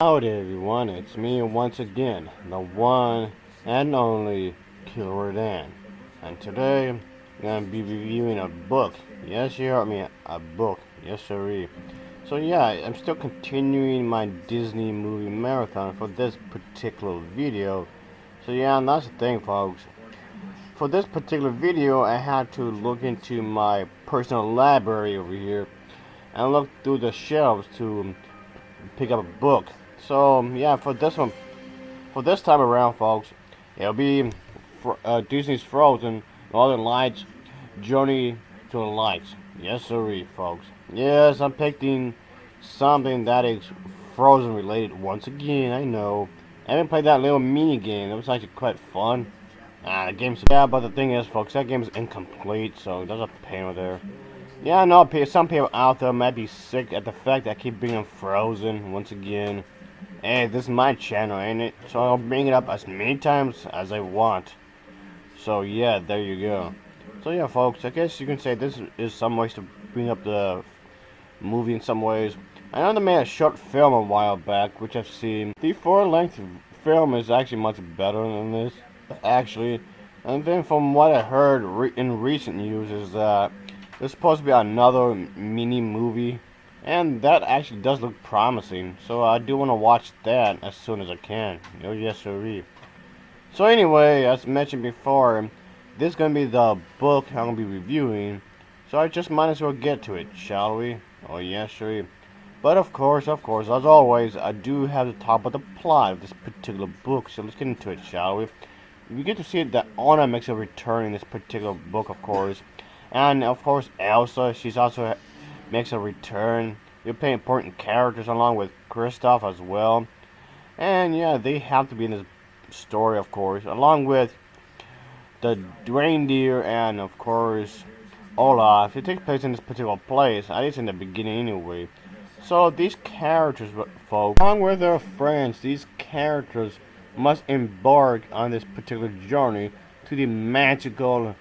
Howdy everyone, it's me once again, the one and only Killer Dan. And today I'm gonna be reviewing a book. Yes, you heard me, a book. Yes, sirree. So yeah, I'm still continuing my Disney movie marathon for this particular video. So yeah, and that's the thing, folks. For this particular video, I had to look into my personal library over here and look through the shelves to pick up a book. So yeah, for this time around, folks, it'll be Disney's Frozen, Northern Lights, Journey to the Lights. Yes, sirree, folks. Yes, I'm picking something that is Frozen related once again. I know. I haven't played that little mini game. It was actually quite fun. The game's yeah, but the thing is, folks, that game is incomplete, so there's a pain with there. Yeah, I know some people out there might be sick at the fact that I keep bringing Frozen once again. Hey, this is my channel, ain't it? So I'll bring it up as many times as I want. So yeah, there you go. So yeah, folks, I guess you can say this is some ways to bring up the movie in some ways. I know they made a short film a while back, which I've seen. The full-length film is actually much better than this, actually. And then from what I heard in recent news is that there's supposed to be another mini movie, and that actually does look promising. So I do want to watch that as soon as I can. Oh yes, sir. So anyway, as mentioned before, this is gonna be the book I'm gonna be reviewing. So I just might as well get to it, shall we? Oh yes, sure. But of course, as always, I do have to talk about the plot of this particular book. So let's get into it, shall we? We get to see that Anna makes a return in this particular book, of course. And of course, Elsa, she's also makes a return. You play important characters along with Kristoff as well. And yeah, they have to be in this story, of course, along with the reindeer and, of course, Olaf. It takes place in this particular place, at least in the beginning anyway. So these characters, folks, along with their friends, these characters must embark on this particular journey to the magical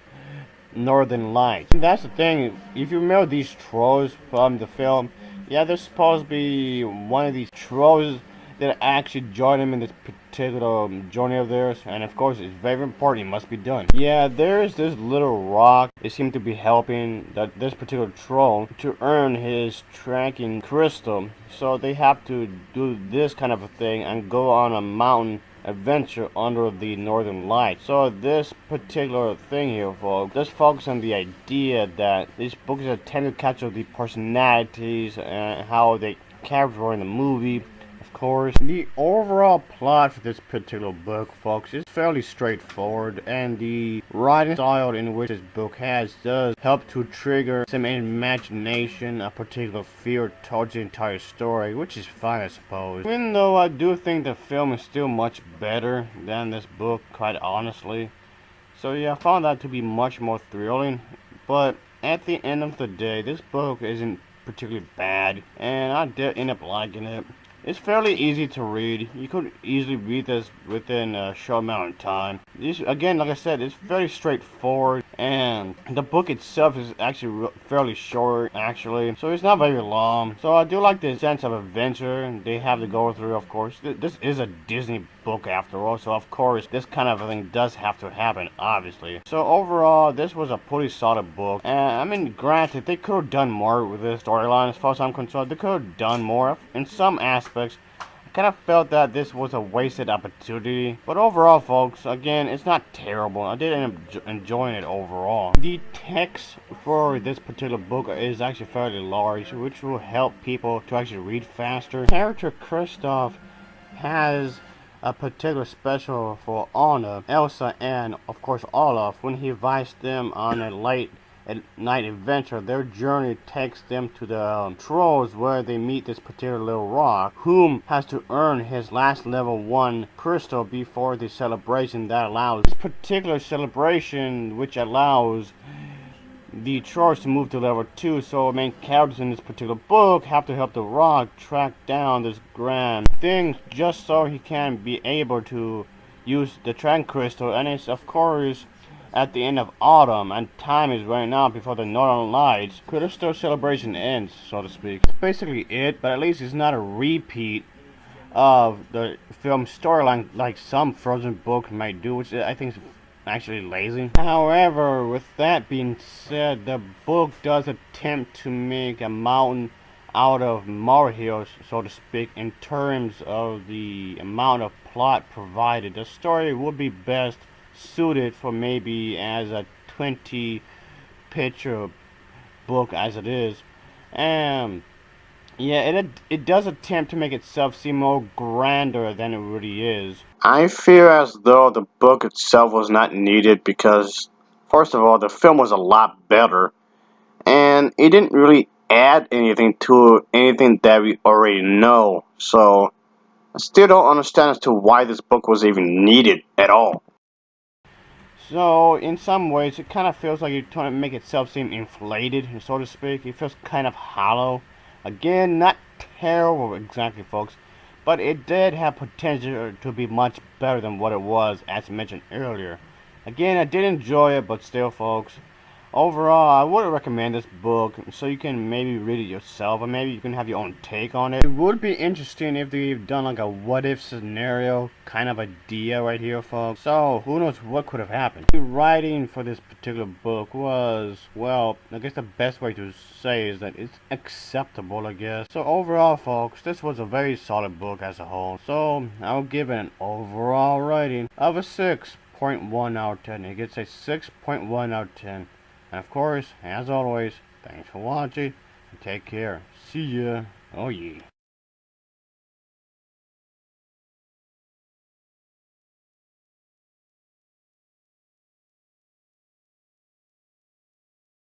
Northern Lights. And that's the thing, if you remember these trolls from the film, yeah, there's supposed to be one of these trolls that actually join them in this particular journey of theirs, and of course it's very important, it must be done. Yeah, there's this little rock, it seemed to be helping this particular troll to earn his tracking crystal, so they have to do this kind of a thing and go on a mountain adventure under the Northern Lights. So this particular thing here, folks, just focus on the idea that these books are tend to capture the personalities and how they character in the movie. Of course, the overall plot for this particular book, folks, is fairly straightforward, and the writing style in which this book has does help to trigger some imagination, a particular fear towards the entire story, which is fine, I suppose. Even though I do think the film is still much better than this book, quite honestly. So yeah, I found that to be much more thrilling, but at the end of the day, this book isn't particularly bad, and I did end up liking it. It's fairly easy to read. You could easily read this within a short amount of time. This, again, like I said, it's very straightforward, and the book itself is actually fairly short, actually. So it's not very long. So I do like the sense of adventure they have to go through, of course. This is a Disney book after all, so of course this kind of thing does have to happen, obviously. So overall, this was a pretty solid book, and I mean, granted, they could have done more with this storyline as far as I'm concerned. They could have done more in some aspects. I kind of felt that this was a wasted opportunity, but overall, folks, again, it's not terrible. I did end up enjoying it overall. The text for this particular book is actually fairly large, which will help people to actually read faster. Character Kristoff has a particular special for Anna, Elsa, and of course Olaf. When he invites them on a late at night adventure, their journey takes them to the trolls where they meet this particular little rock, whom has to earn his last level 1 crystal before the celebration that allows this particular celebration, which allows the trolls to move to level 2, so main characters in this particular book have to help the rock track down this grand thing just so he can be able to use the track crystal. And it's of course at the end of autumn, and time is running out before the Northern Lights crystal celebration ends, so to speak. That's basically it, but at least it's not a repeat of the film storyline like some Frozen books might do, which I think is actually lazy. However, with that being said, the book does attempt to make a mountain out of molehills, so to speak, in terms of the amount of plot provided. The story would be best suited for maybe as a 20 picture book as it is. And yeah, it does attempt to make itself seem more grander than it really is. I feel as though the book itself was not needed because, first of all, the film was a lot better, and it didn't really add anything to anything that we already know. So I still don't understand as to why this book was even needed at all. So, in some ways, it kind of feels like you're trying to make itself seem inflated, so to speak. It feels kind of hollow. Again, not terrible exactly, folks, but it did have potential to be much better than what it was, as mentioned earlier. Again, I did enjoy it, but still, folks, overall, I would recommend this book so you can maybe read it yourself, or maybe you can have your own take on it. It would be interesting if they've done like a what if scenario kind of idea right here, folks. So, who knows what could have happened. The writing for this particular book was, well, I guess the best way to say is that it's acceptable, I guess. So, overall, folks, this was a very solid book as a whole. So, I'll give it an overall rating of a 6.1 out of 10. It gets a 6.1 out of 10. And of course, as always, thanks for watching, and take care. See ya. Oh yeah.